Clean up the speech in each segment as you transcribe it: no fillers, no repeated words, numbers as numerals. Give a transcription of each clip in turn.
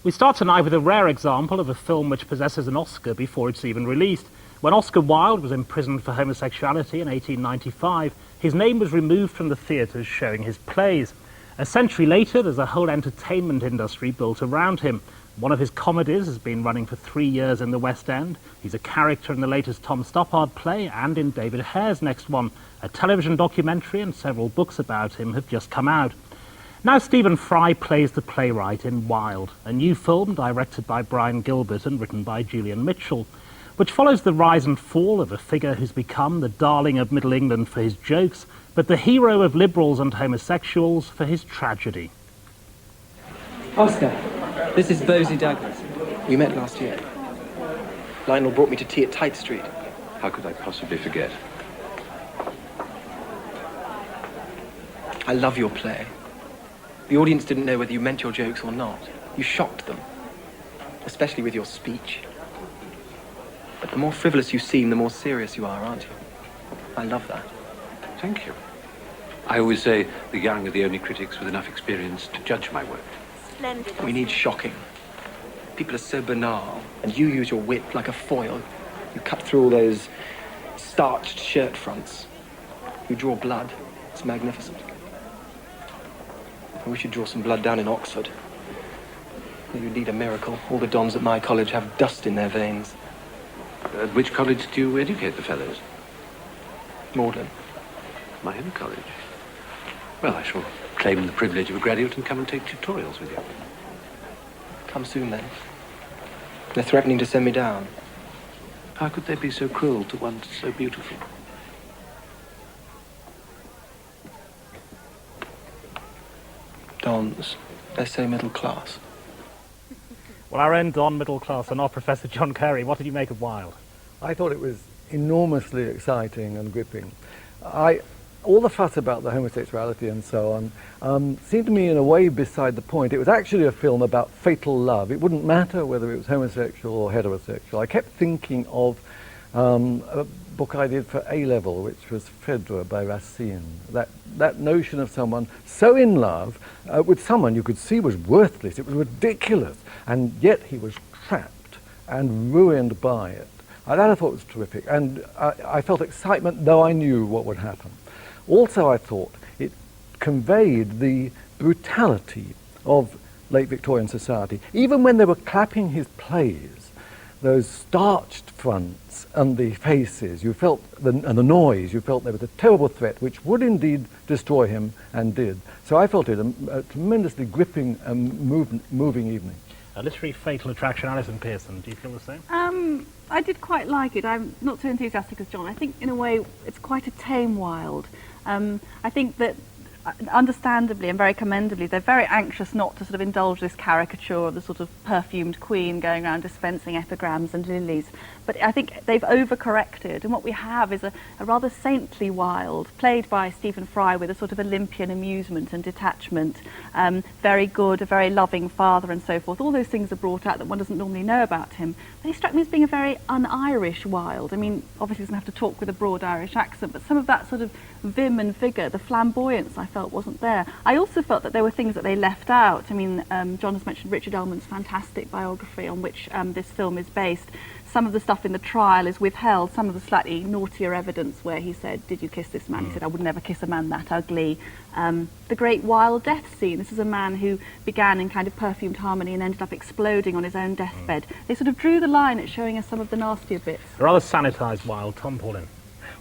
We start tonight with a rare example of a film which possesses an Oscar before it's even released. When Oscar Wilde was imprisoned for homosexuality in 1895, his name was removed from the theatres showing his plays. A century later, there's a whole entertainment industry built around him. One of his comedies has been running for 3 years in the West End. He's a character in the latest Tom Stoppard play and in David Hare's next one. A television documentary and several books about him have just come out. Now Stephen Fry plays the playwright in Wilde, a new film directed by Brian Gilbert and written by Julian Mitchell, which follows the rise and fall of a figure who's become the darling of Middle England for his jokes, but the hero of liberals and homosexuals for his tragedy. Oscar, this is Bosie Douglas. We met last year. Lionel brought me to tea at Tite Street. How could I possibly forget? I love your play. The audience didn't know whether you meant your jokes or not. You shocked them, especially with your speech. But the more frivolous you seem, the more serious you are, aren't you? I love that. Thank you. I always say the young are the only critics with enough experience to judge my work. Splendid. We need shocking. People are so banal, and you use your wit like a foil. You cut through all those starched shirt fronts. You draw blood. It's magnificent. We should draw some blood down in Oxford. You need a miracle. All the dons at my college have dust in their veins. At which college do you educate the fellows? Magdalen. My own college. Well, I shall claim the privilege of a graduate and come and take tutorials with you. Come soon, then. They're threatening to send me down. How could they be so cruel to one so beautiful? Dons. They say middle class. Well, our own Don middle class and our Professor John CAREY, what did you make of Wilde? I thought it was enormously exciting and gripping. All the fuss about the homosexuality and so on seemed to me in a way beside the point. It was actually a film about fatal love. It wouldn't matter whether it was homosexual or heterosexual. I kept thinking of a book I did for A-level, which was Phèdre by Racine. That notion of someone so in love with someone you could see was worthless, it was ridiculous, and yet he was trapped and ruined by it. That I thought was terrific, and I felt excitement though I knew what would happen. Also I thought it conveyed the brutality of late Victorian society. Even when they were clapping his plays, those starched fronts and the faces, you felt, and the noise, you felt there was a terrible threat which would indeed destroy him, and did. So I felt it a tremendously gripping and moving evening. A literary fatal attraction, Alison Pearson, do you feel the same? I did quite like it. I'm not so enthusiastic as John. I think, in a way, it's quite a tame Wilde. I think that, understandably and very commendably, they're very anxious not to sort of indulge this caricature of the sort of perfumed queen going around dispensing epigrams and lilies. But I think they've overcorrected, and what we have is a rather saintly Wilde, played by Stephen Fry with a sort of Olympian amusement and detachment, very good, a very loving father and so forth. All those things are brought out that one doesn't normally know about him. But he struck me as being a very un-Irish Wilde. I mean, obviously he doesn't have to talk with a broad Irish accent, but some of that sort of vim and vigour, the flamboyance, I felt wasn't there. I also felt that there were things that they left out. I mean, John has mentioned Richard Ellman's fantastic biography on which this film is based. Some of the stuff in the trial is withheld, some of the slightly naughtier evidence where he said, did you kiss this man? He said, I would never kiss a man that ugly. The great Wilde death scene. This is a man who began in kind of perfumed harmony and ended up exploding on his own deathbed. They sort of drew the line at showing us some of the nastier bits. A rather sanitised Wilde. Tom Paulin.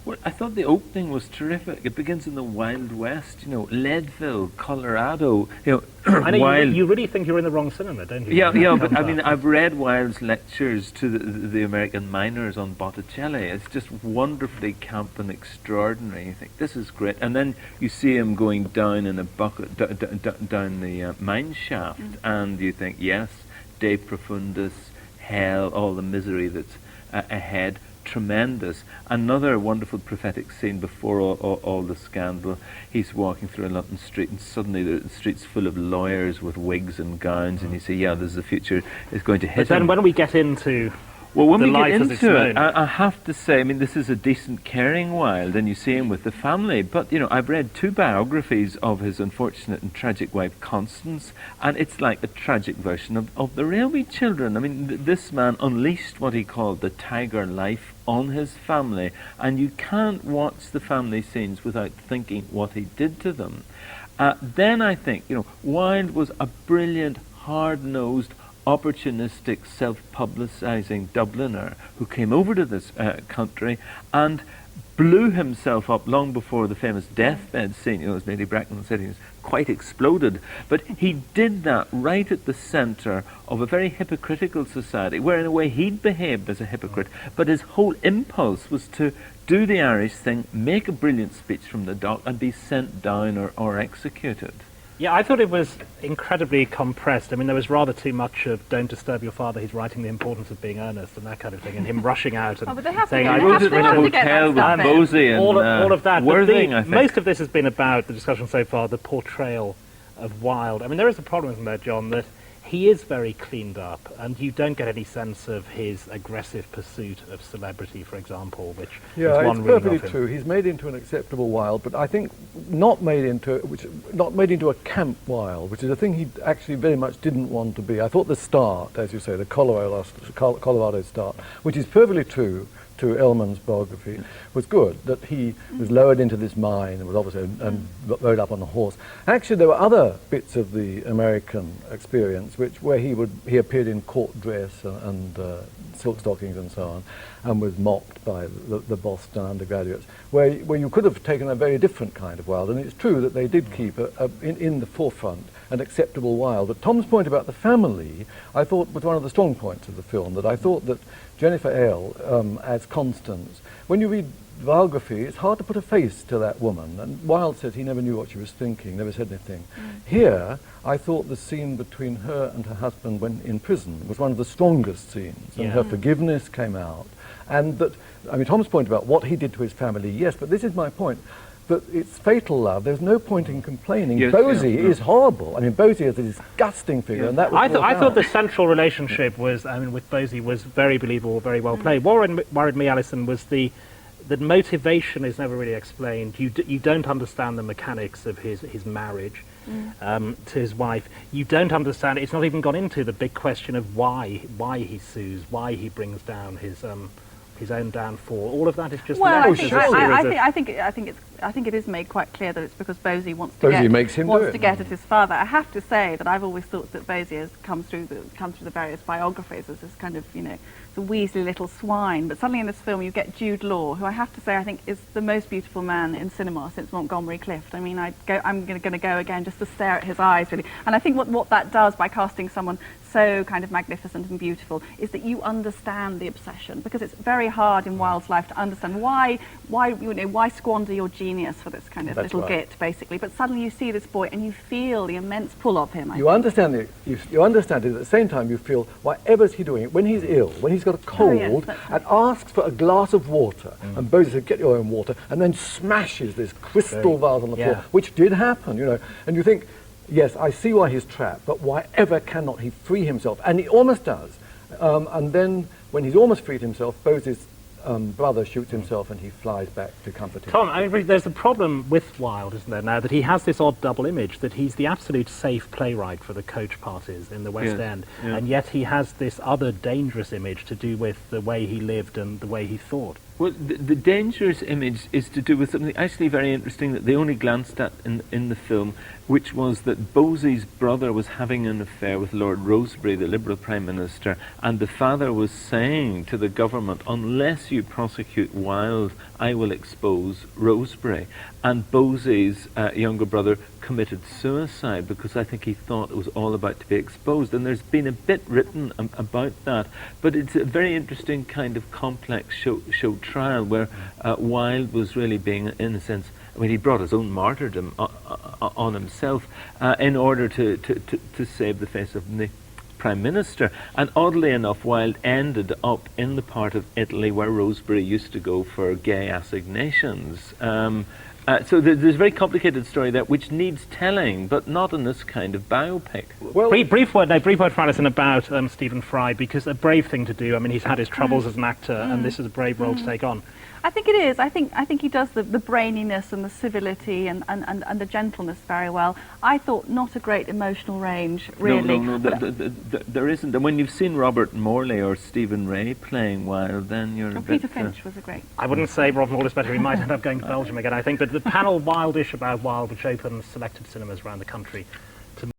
Well, I thought the opening was terrific. It begins in the Wild West, you know, Leadville, Colorado, you know. I know Wilde. you really think you're in the wrong cinema, don't you? Yeah, but I mean, I've read Wilde's lectures to the American miners on Botticelli. It's just wonderfully camp and extraordinary. You think, this is great. And then you see him going down in a bucket, down the mine shaft, and you think, yes, De Profundis, hell, all the misery that's ahead. Tremendous. Another wonderful prophetic scene before all the scandal. He's walking through a London street, and suddenly the street's full of lawyers with wigs and gowns, and you say, yeah, there's the future is going to hit But then him. when we get into Well, when the we get life as it's into it, known. I have to say, I mean, this is a decent, caring Wilde, and you see him with the family. But, you know, I've read 2 biographies of his unfortunate and tragic wife, Constance, and it's like a tragic version of the Railway Children. I mean, this man unleashed what he called the tiger life on his family, and you can't watch the family scenes without thinking what he did to them. Then I think, you know, Wilde was a brilliant, hard-nosed, opportunistic, self-publicising Dubliner who came over to this country and blew himself up long before the famous deathbed scene. You know, as Lady Bracknell said, he was quite exploded. But he did that right at the centre of a very hypocritical society, where in a way he'd behaved as a hypocrite, but his whole impulse was to do the Irish thing, make a brilliant speech from the dock, and be sent down or executed. Yeah, I thought it was incredibly compressed. I mean, there was rather too much of "Don't disturb your father, he's writing the importance of being earnest" and that kind of thing, and him rushing out and but they have saying, to "I get, wrote they it have in a to get that hotel with stuff in. Bosie and all of that. But Worthing, I think. most of this has been about the discussion so far, the portrayal of Wilde. I mean, there is a problem, isn't there, John, that he is very cleaned up, and you don't get any sense of his aggressive pursuit of celebrity, for example, which is Yeah, one it's reading perfectly of him. true. He's made into an acceptable Wilde, but I think not made into a camp Wilde, which is a thing he actually very much didn't want to be. I thought the start, as you say, the Colorado start, which is perfectly true to Ellman's biography, was good, that he was lowered into this mine and was obviously and rode up on a horse. Actually, there were other bits of the American experience where he appeared in court dress and silk stockings and so on, and was mocked by the Boston undergraduates, where you could have taken a very different kind of Wilde. And it's true that they did keep in the forefront an acceptable Wilde. But Tom's point about the family, I thought, was one of the strong points of the film, that I thought that Jennifer Ehle, as Constance, when you read the biography, it's hard to put a face to that woman. And Wilde says he never knew what she was thinking, never said anything. Here, I thought the scene between her and her husband when in prison was one of the strongest scenes, and her forgiveness came out. And that, I mean, Tom's point about what he did to his family, yes, but this is my point, that it's fatal love. There's no point in complaining. Yes, Bosie is horrible. I mean, Bosie is a disgusting figure, and that was I thought the central relationship was, I mean, with Bosie was very believable, very well played. What worried me, Alison, was the motivation is never really explained. You don't understand the mechanics of his marriage to his wife. You don't understand, it's not even gone into the big question of why he sues, why he brings down his own downfall. All of that is just Well, left as a series of... I think it is made quite clear that it's because Bosie wants to Bosie makes him do it. get at his father. I have to say that I've always thought that Bosie has come through the various biographies as this kind of, you know, the Weasley little swine. But suddenly in this film you get Jude Law, who I have to say I think is the most beautiful man in cinema since Montgomery Clift. I mean, I'm going to go again just to stare at his eyes, really. And I think what that does by casting someone so kind of magnificent and beautiful is that you understand the obsession, because it's very hard in Wilde's life to understand why squander your genius for this kind of That's little right. git, basically. But suddenly you see this boy and you feel the immense pull of him. You understand it. You understand it. At the same time, you feel whatever's he doing, when he's ill, when he's got a cold, that's and asks for a glass of water, and Bosie said, "Get your own water," and then smashes this crystal vase on the floor, which did happen, you know. And you think, yes, I see why he's trapped, but why ever cannot he free himself? And he almost does. And then, when he's almost freed himself, Bosie's brother shoots himself and he flies back to comfort him. Tom, I mean, there's a problem with Wilde, isn't there, now, that he has this odd double image, that he's the absolute safe playwright for the coach parties in the West End, and yet he has this other dangerous image to do with the way he lived and the way he thought. Well, the dangerous image is to do with something actually very interesting that they only glanced at in the film, which was that Bosie's brother was having an affair with Lord Rosebery, the Liberal Prime Minister, and the father was saying to the government, unless you prosecute Wilde, I will expose Rosebery. And Bosie's younger brother committed suicide because I think he thought it was all about to be exposed. And there's been a bit written about that, but it's a very interesting kind of complex show trial where Wilde was really being, in a sense, I mean, he brought his own martyrdom on himself in order to save the face of the Prime Minister. And oddly enough, Wilde ended up in the part of Italy where Rosebery used to go for gay assignations. So there's a very complicated story there which needs telling, but not in this kind of biopic. Well, Brief word for Alison about Stephen Fry, because a brave thing to do. I mean, he's had his troubles as an actor, and this is a brave role to take on. I think it is. I think he does the braininess and the civility and the gentleness very well. I thought not a great emotional range, really. No, there isn't. And when you've seen Robert Morley or Stephen Ray playing Wilde, then you're a bit... Peter Finch was a great... I wouldn't say Robert Morley's better. He might end up going to Belgium again, I think. But the panel Wildish about Wilde, which opens selected cinemas around the country,